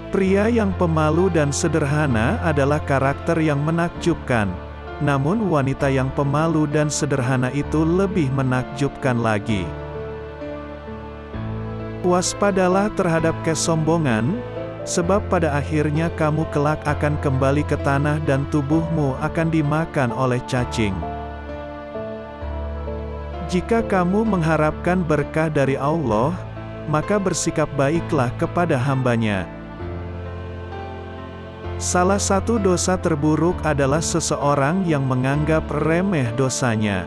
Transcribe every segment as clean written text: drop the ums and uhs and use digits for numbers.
Pria yang pemalu dan sederhana adalah karakter yang menakjubkan. Namun wanita yang pemalu dan sederhana itu lebih menakjubkan lagi. Waspadalah terhadap kesombongan, sebab pada akhirnya kamu kelak akan kembali ke tanah dan tubuhmu akan dimakan oleh cacing. Jika kamu mengharapkan berkah dari Allah, maka bersikap baiklah kepada hamba-Nya. Salah satu dosa terburuk adalah seseorang yang menganggap remeh dosanya.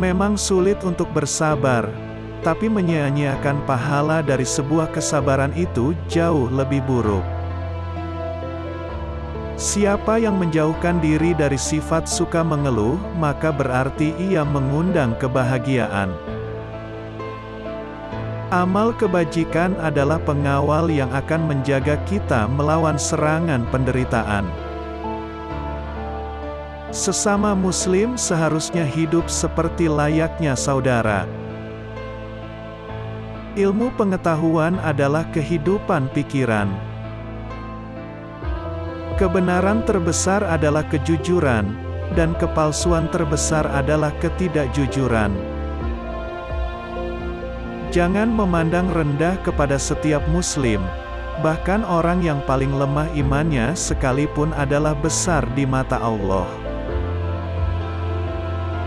Memang sulit untuk bersabar, tapi menyia-nyiakan pahala dari sebuah kesabaran itu jauh lebih buruk. Siapa yang menjauhkan diri dari sifat suka mengeluh, maka berarti ia mengundang kebahagiaan. Amal kebajikan adalah pengawal yang akan menjaga kita melawan serangan penderitaan. Sesama Muslim seharusnya hidup seperti layaknya saudara. Ilmu pengetahuan adalah kehidupan pikiran. Kebenaran terbesar adalah kejujuran, dan kepalsuan terbesar adalah ketidakjujuran. Jangan memandang rendah kepada setiap Muslim, bahkan orang yang paling lemah imannya sekalipun adalah besar di mata Allah.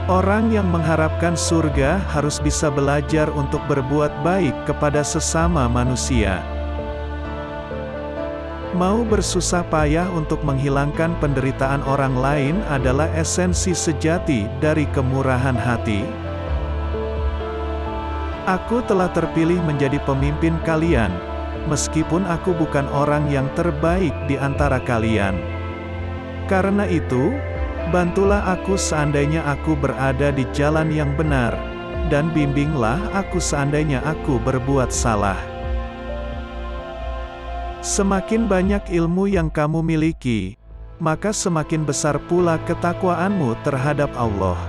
Orang yang mengharapkan surga harus bisa belajar untuk berbuat baik kepada sesama manusia. Mau bersusah payah untuk menghilangkan penderitaan orang lain adalah esensi sejati dari kemurahan hati. Aku telah terpilih menjadi pemimpin kalian, meskipun aku bukan orang yang terbaik di antara kalian. Karena itu, bantulah aku seandainya aku berada di jalan yang benar, dan bimbinglah aku seandainya aku berbuat salah. Semakin banyak ilmu yang kamu miliki, maka semakin besar pula ketakwaanmu terhadap Allah.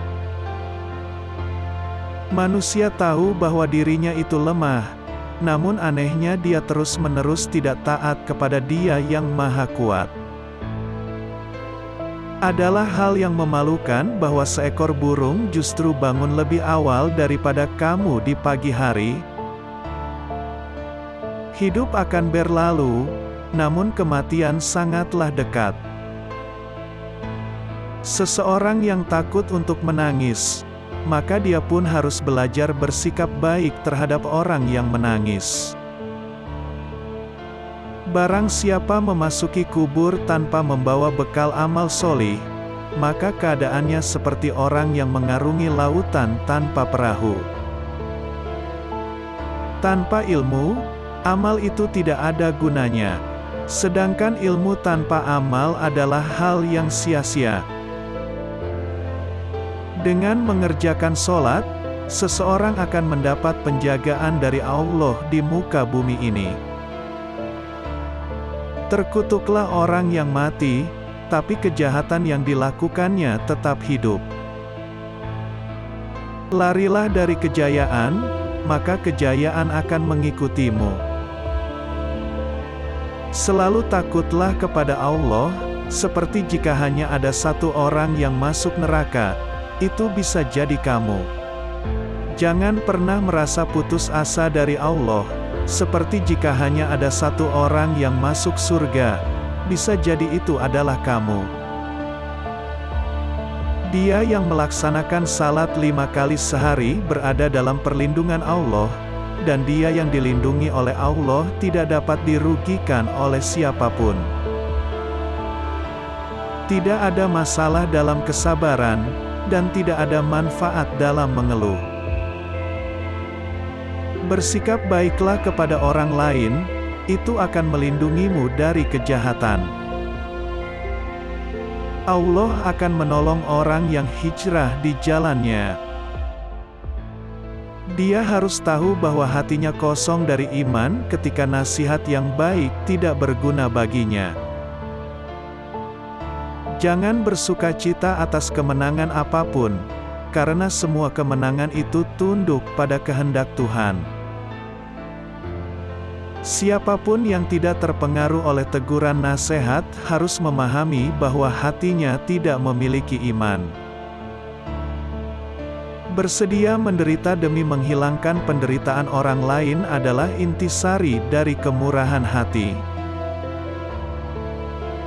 Manusia tahu bahwa dirinya itu lemah, namun anehnya dia terus-menerus tidak taat kepada Dia yang Maha Kuat. Adalah hal yang memalukan bahwa seekor burung justru bangun lebih awal daripada kamu di pagi hari. Hidup akan berlalu, namun kematian sangatlah dekat. Seseorang yang takut untuk menangis, maka dia pun harus belajar bersikap baik terhadap orang yang menangis. Barang siapa memasuki kubur tanpa membawa bekal amal solih, maka keadaannya seperti orang yang mengarungi lautan tanpa perahu. Tanpa ilmu, amal itu tidak ada gunanya. Sedangkan ilmu tanpa amal adalah hal yang sia-sia. Dengan mengerjakan sholat, seseorang akan mendapat penjagaan dari Allah di muka bumi ini. Terkutuklah orang yang mati, tapi kejahatan yang dilakukannya tetap hidup. Larilah dari kejayaan, maka kejayaan akan mengikutimu. Selalu takutlah kepada Allah, seperti jika hanya ada satu orang yang masuk neraka, itu bisa jadi kamu. Jangan pernah merasa putus asa dari Allah, seperti jika hanya ada satu orang yang masuk surga, bisa jadi itu adalah kamu. Dia yang melaksanakan salat 5 kali sehari berada dalam perlindungan Allah, dan dia yang dilindungi oleh Allah tidak dapat dirugikan oleh siapapun. Tidak ada masalah dalam kesabaran, dan tidak ada manfaat dalam mengeluh. Bersikap baiklah kepada orang lain, itu akan melindungimu dari kejahatan. Allah akan menolong orang yang hijrah di jalannya. Dia harus tahu bahwa hatinya kosong dari iman ketika nasihat yang baik tidak berguna baginya. Jangan bersukacita atas kemenangan apapun, karena semua kemenangan itu tunduk pada kehendak Tuhan. Siapapun yang tidak terpengaruh oleh teguran nasihat, harus memahami bahwa hatinya tidak memiliki iman. Bersedia menderita demi menghilangkan penderitaan orang lain adalah intisari dari kemurahan hati.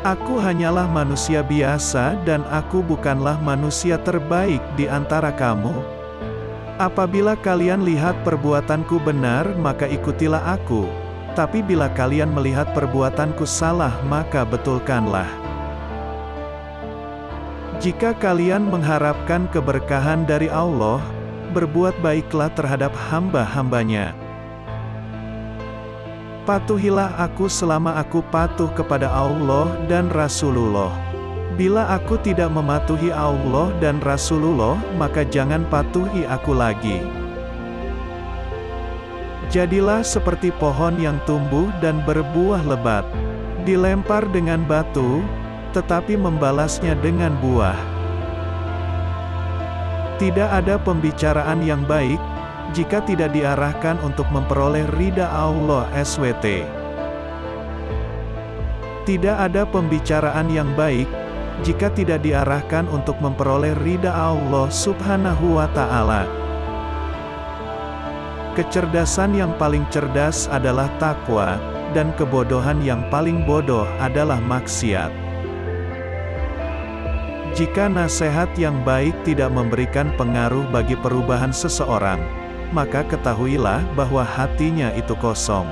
Aku hanyalah manusia biasa dan aku bukanlah manusia terbaik di antara kamu. Apabila kalian lihat perbuatanku benar, maka ikutilah aku. Tapi bila kalian melihat perbuatanku salah, maka betulkanlah. Jika kalian mengharapkan keberkahan dari Allah, berbuat baiklah terhadap hamba-hambanya. Patuhilah aku selama aku patuh kepada Allah dan Rasulullah. Bila aku tidak mematuhi Allah dan Rasulullah, maka jangan patuhi aku lagi. Jadilah seperti pohon yang tumbuh dan berbuah lebat, dilempar dengan batu, tetapi membalasnya dengan buah. Tidak ada pembicaraan yang baik, jika tidak diarahkan untuk memperoleh ridha Allah SWT. Tidak ada pembicaraan yang baik, jika tidak diarahkan untuk memperoleh ridha Allah Subhanahu wa Ta'ala. Kecerdasan yang paling cerdas adalah takwa, dan kebodohan yang paling bodoh adalah maksiat. Jika nasihat yang baik tidak memberikan pengaruh bagi perubahan seseorang, maka ketahuilah bahwa hatinya itu kosong.